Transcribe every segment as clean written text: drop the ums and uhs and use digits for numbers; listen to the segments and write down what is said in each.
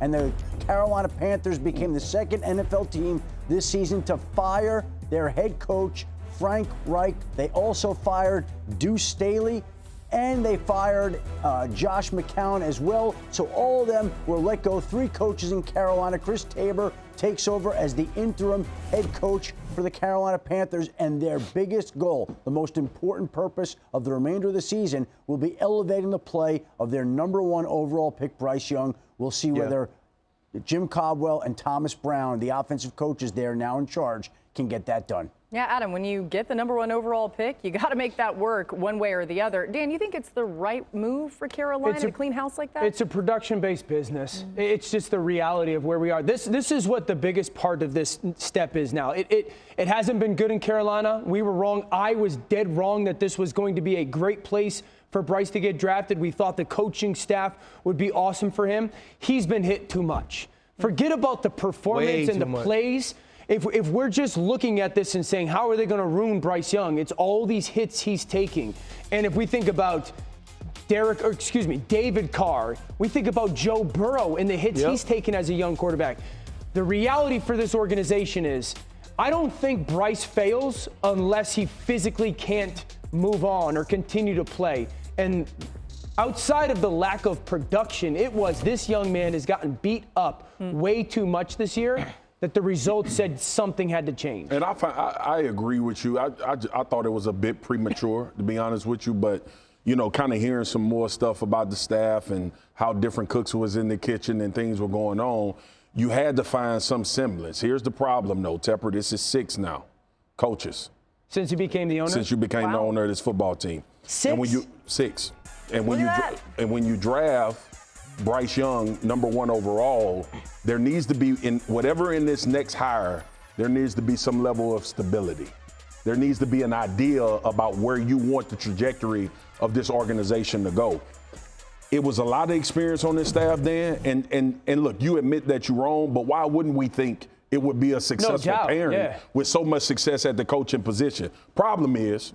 And the Carolina Panthers became the second NFL team this season to fire their head coach, Frank Reich. They also fired Deuce Staley, and they fired Josh McCown as well. So all of them were let go. 3 coaches in Carolina. Chris Tabor takes over as the interim head coach for the Carolina Panthers, and their biggest goal, the most important purpose of the remainder of the season, will be elevating the play of their #1 overall pick, Bryce Young. We'll see whether Jim Caldwell and Thomas Brown, the offensive coaches there now in charge, can get that done. Yeah, Adam, when you get the #1 overall pick, you got to make that work one way or the other. Dan, you think it's the right move for Carolina to clean house like that? It's a production-based business. It's just the reality of where we are. This is what the biggest part of this step is now. It hasn't been good in Carolina. We were wrong. I was dead wrong that this was going to be a great place for Bryce to get drafted. We thought the coaching staff would be awesome for him. He's been hit too much. Forget about the performance and the plays. If we're just looking at this and saying, how are they going to ruin Bryce Young? It's all these hits he's taking. And if we think about David Carr, we think about Joe Burrow and the hits he's taken as a young quarterback. The reality for this organization is, I don't think Bryce fails unless he physically can't move on or continue to play. And outside of the lack of production, it was this young man has gotten beat up way too much this year, that the results said something had to change. And I agree with you. I thought it was a bit premature, to be honest with you, but, you know, kind of hearing some more stuff about the staff and how different cooks was in the kitchen and things were going on, you had to find some semblance. Here's the problem, though, Tepper. This is 6 now, coaches. Since you became the owner? Since you became the owner of this football team. 6? And when you 6. And when you draft Bryce Young, #1 overall, there needs to be, in this next hire, there needs to be some level of stability. There needs to be an idea about where you want the trajectory of this organization to go. It was a lot of experience on this staff, Dan, and look, you admit that you're wrong, but why wouldn't we think it would be a successful pairing with so much success at the coaching position? Problem is,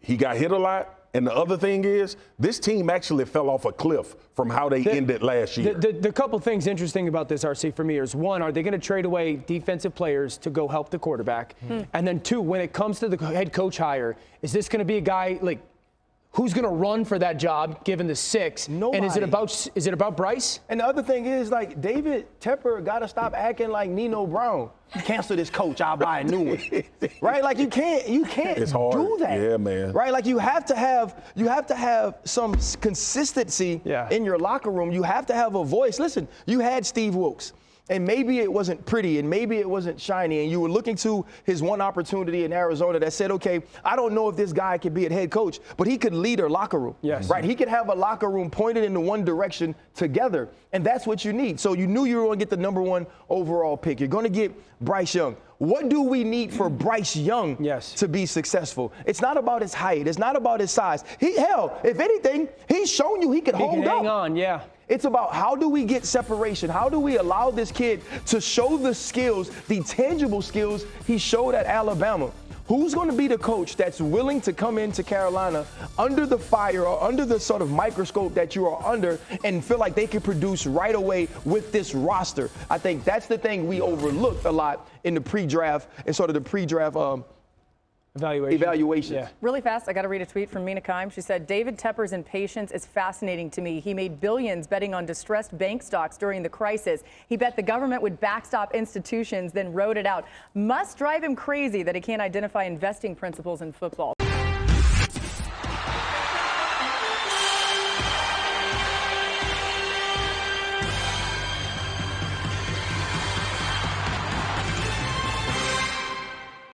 he got hit a lot. And the other thing is, this team actually fell off a cliff from how they ended last year. The couple things interesting about this, RC, for me is, one, are they going to trade away defensive players to go help the quarterback? And then 2, when it comes to the head coach hire, is this going to be a guy like who's going to run for that job given the 6? Nobody. And is it about Bryce? And the other thing is, like, David Tepper got to stop acting like Nino Brown. Cancel this coach, I'll buy a new one. Right? Like, you can't it's hard. do that. Yeah, man. Right? Like, you have to have some consistency in your locker room. You have to have a voice. Listen, you had Steve Wilkes. And maybe it wasn't pretty and maybe it wasn't shiny, and you were looking to his one opportunity in Arizona that said, okay, I don't know if this guy could be a head coach, but he could lead a locker room. Yes. Right? He could have a locker room pointed in the one direction together, and that's what you need. So you knew you were going to get the #1 overall pick. You're going to get Bryce Young. What do we need for Bryce Young to be successful? It's not about his height. It's not about his size. If anything, he's shown you he can hold up. Hang on, It's about how do we get separation? How do we allow this kid to show the skills, the tangible skills he showed at Alabama? Who's going to be the coach that's willing to come into Carolina under the fire or under the sort of microscope that you are under and feel like they can produce right away with this roster? I think that's the thing we overlooked a lot in the pre-draft and sort of the pre-draft evaluation. Yeah. Really fast, I got to read a tweet from Mina Kimes. She said, David Tepper's impatience is fascinating to me. He made billions betting on distressed bank stocks during the crisis. He bet the government would backstop institutions, then wrote it out. Must drive him crazy that he can't identify investing principles in football.